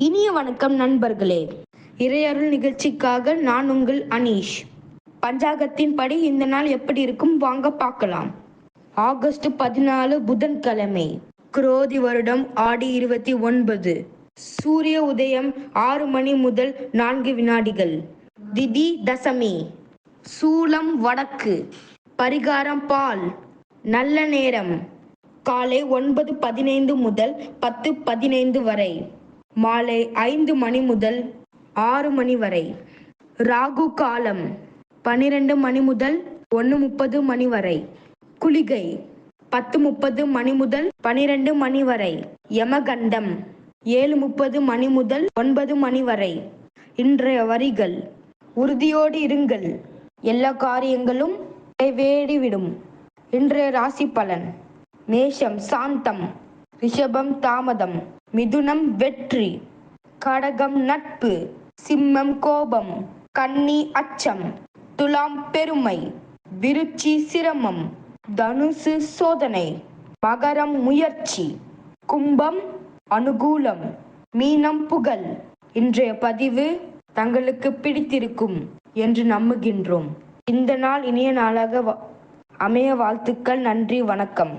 இனிய வணக்கம் நண்பர்களே. இறையருள் நிகழ்ச்சிக்காக நான் உங்கள் அனீஷ். பஞ்சாங்கத்தின் படி இந்த நாள் எப்படி இருக்கும் வாங்க பார்க்கலாம். ஆகஸ்ட் 14 புதன்கிழமை, குரோதி வருடம் ஆடி 29. சூரிய உதயம் 6 மணி முதல் 4 வினாடிகள். திதி தசமி. சூலம் வடக்கு. பரிகாரம் பால். நல்ல நேரம் காலை 9:15 முதல் 10:15 வரை, மாலை 5 மணி முதல் 6 மணி வரை. ராகு காலம் 12 மணி முதல் 1:30 மணி வரை. குளிகை 10:30 மணி முதல் 12 மணி வரை. யமகண்டம் 7:30 மணி முதல் 9 மணி வரை. இன்றைய வரிகள்: உறுதியோடு இருங்கள், எல்லா காரியங்களும் நிறைவேறிவிடும். இன்றைய ராசி பலன்: மேஷம் சாந்தம், ரிஷபம் தாமதம், மிதுனம் வெற்றி, கடகம் நட்பு, சிம்மம் கோபம், கன்னி அச்சம், துலாம் பெருமை, விருச்சி சிரமம், தனுசு சோதனை, மகரம் முயற்சி, கும்பம் அனுகூலம், மீனம் புகழ். இன்றைய பதிவு தங்களுக்கு பிடித்திருக்கும் என்று நம்புகின்றோம். இந்த நாள் இனிய நாளாக அமைய வாழ்த்துக்கள். நன்றி, வணக்கம்.